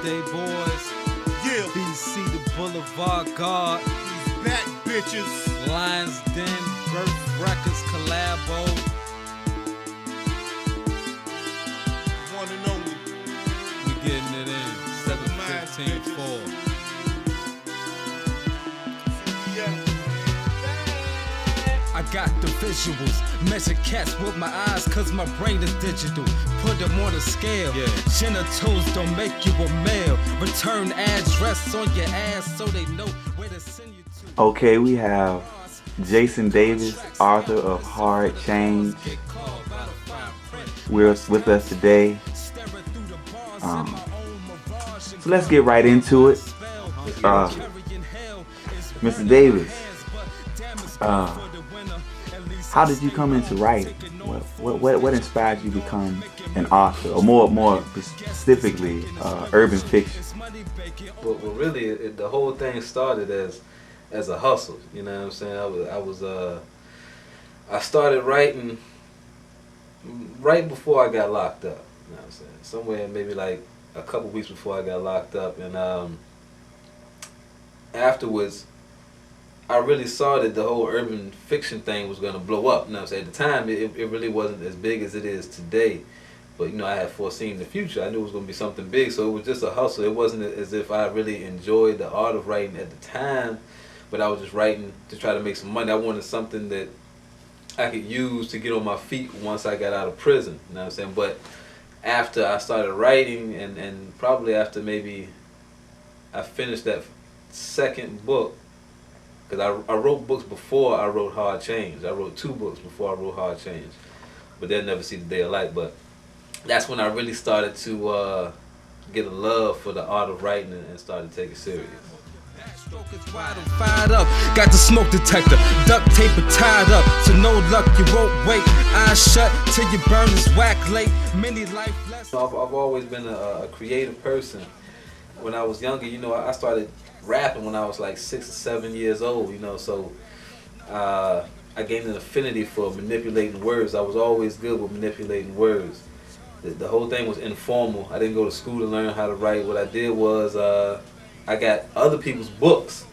birthday boys. Yeah. BC the Boulevard Guard. These back bitches. Lions Den, Birth Records collabo. One and only. We getting it in. 7-15-4. I got the visuals, measure cats with my eyes cause my brain is digital. Put them on a scale, genitals don't make you a male. Return address on your ass so they know where to send you to. Okay, we have Jason Davis, author of Hard Change, with us today. So let's get right into it. Mr. Davis, how did you come into writing? What inspired you to become an author, or more specifically, urban fiction? Well, really, the whole thing started as a hustle. You know what I'm saying? I started writing right before I got locked up. You know what I'm saying? Somewhere maybe like a couple weeks before I got locked up, and afterwards, I really saw that the whole urban fiction thing was going to blow up. You know what I'm saying? At the time, it really wasn't as big as it is today. But, you know, I had foreseen the future. I knew it was going to be something big, so it was just a hustle. It wasn't as if I really enjoyed the art of writing at the time, but I was just writing to try to make some money. I wanted something that I could use to get on my feet once I got out of prison. You know what I'm saying? But after I started writing, and probably after maybe I finished that second book, because I wrote books before I wrote Hard Change. I wrote 2 books before I wrote Hard Change, but they'll never see the day of light. But that's when I really started to get a love for the art of writing and started to take it serious. Fired up, got the smoke detector, duct tape tied up, so no luck, you won't wait. Eyes shut till you burn this whack late. Many life lessons. I've always been a creative person. When I was younger, you know, I started rapping when I was like 6 or 7 years old, you know, so I gained an affinity for manipulating words. I was always good with manipulating words. The whole thing was informal. I didn't go to school to learn how to write. What I did was I got other people's books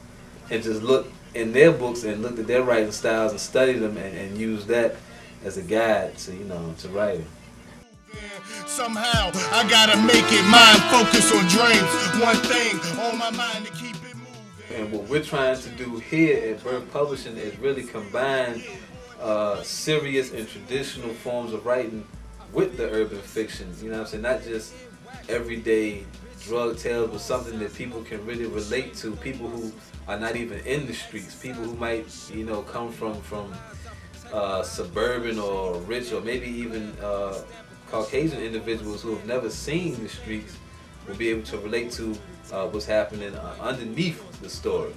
and just looked in their books and looked at their writing styles and studied them and used that as a guide to, you know, to writing. Somehow I gotta make it mind focus on dreams. One thing on my mind to keep it moving. And what we're trying to do here at Birth Publishing is really combine serious and traditional forms of writing with the urban fiction. You know what I'm saying? Not just everyday drug tales, but something that people can really relate to. People who are not even in the streets. People who might, you know, come from suburban or rich, or maybe even Caucasian individuals who have never seen the streets will be able to relate to what's happening underneath the story.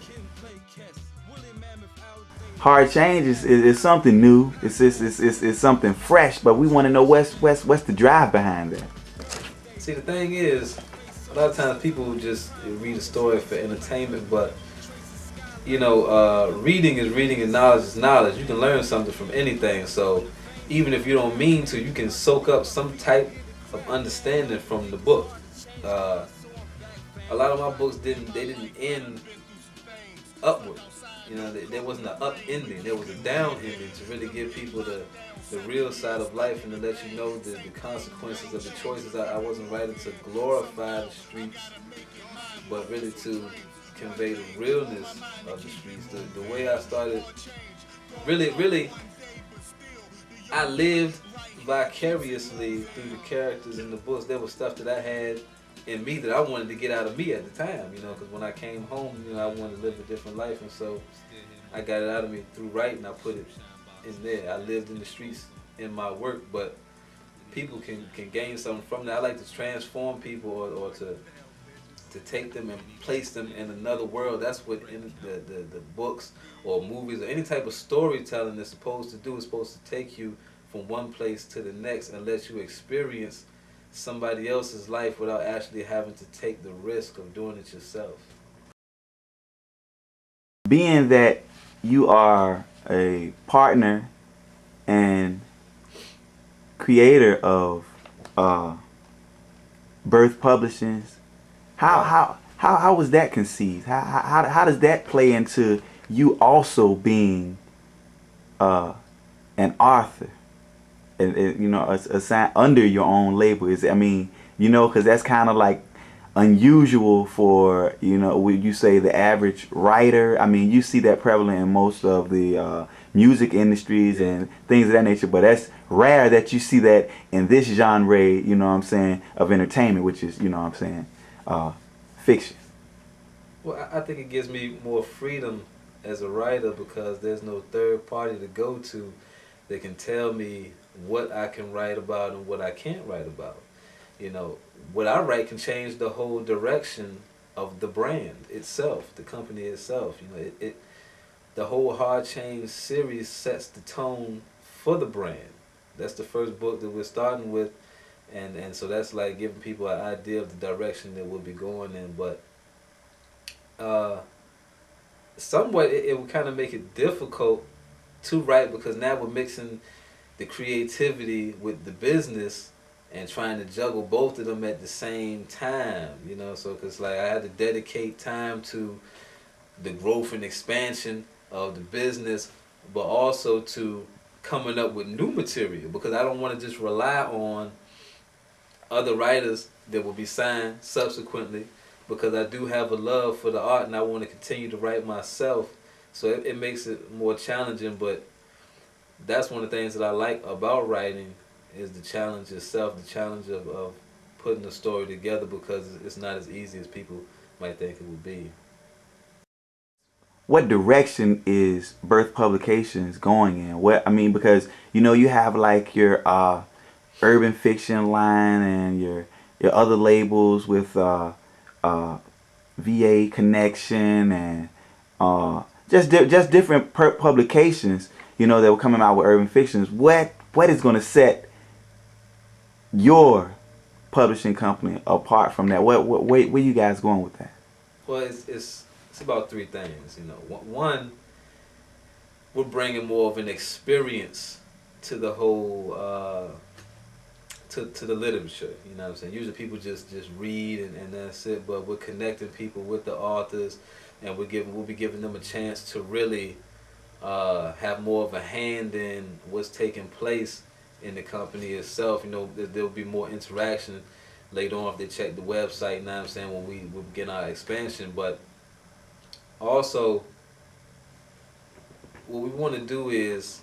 Hard Change is something new. It's something fresh, but we want to know what's the drive behind that. See, the thing is, a lot of times people just read a story for entertainment, but you know, reading is reading and knowledge is knowledge. You can learn something from anything. So even if you don't mean to, you can soak up some type of understanding from the book. A lot of my books didn't end upward. You know, there wasn't an up ending. There was a down ending to really give people the real side of life and to let you know the consequences of the choices. I wasn't writing to glorify the streets, but really to convey the realness of the streets. The way I started, really, I lived vicariously through the characters in the books. There was stuff that I had in me that I wanted to get out of me at the time, you know, because when I came home, you know, I wanted to live a different life, and so I got it out of me through writing. I put it in there. I lived in the streets in my work, but people can gain something from that. I like to transform people or to take them and place them in another world. That's what in the books or movies or any type of storytelling is supposed to do. It's supposed to take you from one place to the next and let you experience somebody else's life without actually having to take the risk of doing it yourself. Being that you are a partner and creator of Birth Publishings, How was that conceived? How does that play into you also being an author, and you know, assigned under your own label? Is, I mean, you know, because that's kind of like unusual for, you know, would you say the average writer? I mean, you see that prevalent in most of the music industries and things of that nature, but that's rare that you see that in this genre, you know what I'm saying, of entertainment, which is, you know what I'm saying, fiction. Well, I think it gives me more freedom as a writer because there's no third party to go to that can tell me what I can write about and what I can't write about. You know, what I write can change the whole direction of the brand itself, the company itself. You know, the whole Hard Change series sets the tone for the brand. That's the first book that we're starting with, and so that's like giving people an idea of the direction that we'll be going in. But somewhat it would kind of make it difficult to write because now we're mixing the creativity with the business and trying to juggle both of them at the same time, you know. So because like I had to dedicate time to the growth and expansion of the business, but also to coming up with new material, because I don't want to just rely on other writers that will be signed subsequently, because I do have a love for the art and I want to continue to write myself. So it makes it more challenging, but that's one of the things that I like about writing is the challenge itself, the challenge of putting a story together, because it's not as easy as people might think it would be. What direction is Birth Publications going in? What, I mean, because, you know, you have like your urban fiction line and your other labels with VA Connection and just different publications, you know, that were coming out with urban fictions. What is going to set your publishing company apart from that? Where you guys going with that? Well, it's about three things, you know. One, we're bringing more of an experience to the whole to the literature. You know what I'm saying? Usually people just read and that's it, but we're connecting people with the authors, and we'll be giving them a chance to really have more of a hand in what's taking place in the company itself. You know, there'll be more interaction later on if they check the website, you know what I'm saying, when we begin our expansion. But also, what we want to do is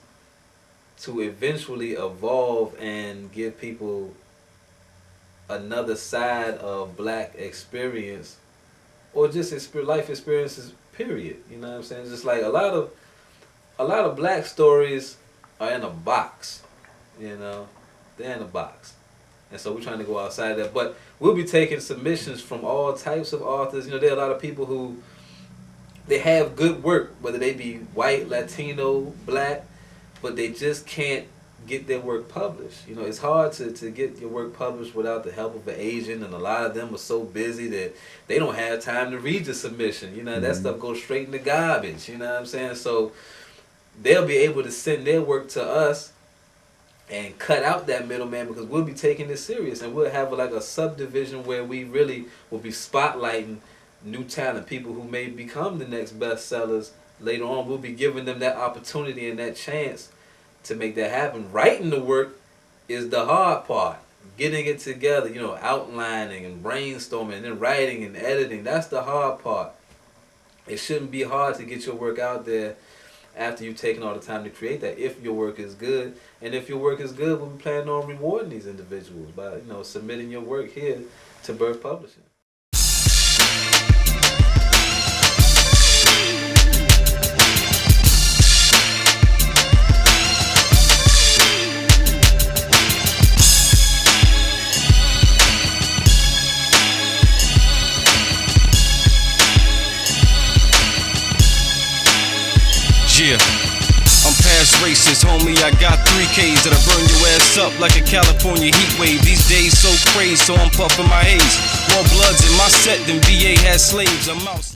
to eventually evolve and give people another side of black experience, or just life experiences, period. You know what I'm saying? Just like a lot of black stories are in a box, you know, they're in a box. And so we're trying to go outside of that. But we'll be taking submissions from all types of authors. You know, there are a lot of people who, they have good work, whether they be white, Latino, black, but they just can't get their work published. You know, it's hard to get your work published without the help of an agent, and a lot of them are so busy that they don't have time to read your submission. You know, that stuff goes straight in the garbage, you know what I'm saying? So they'll be able to send their work to us and cut out that middleman, because we'll be taking this serious, and we'll have like a subdivision where we really will be spotlighting new talent, people who may become the next bestsellers later on. We'll be giving them that opportunity and that chance to make that happen. Writing the work is the hard part. Getting it together, you know, outlining and brainstorming and then writing and editing, that's the hard part. It shouldn't be hard to get your work out there after you've taken all the time to create that, if your work is good. And if your work is good, we'll be planning on rewarding these individuals by, you know, submitting your work here to Birth Publishing. Yeah, I'm past racist, homie. I got 3 Ks that'll burn your ass up like a California heat wave. These days so crazy, so I'm puffing my haze. More bloods in my set than VA had slaves. I'm out.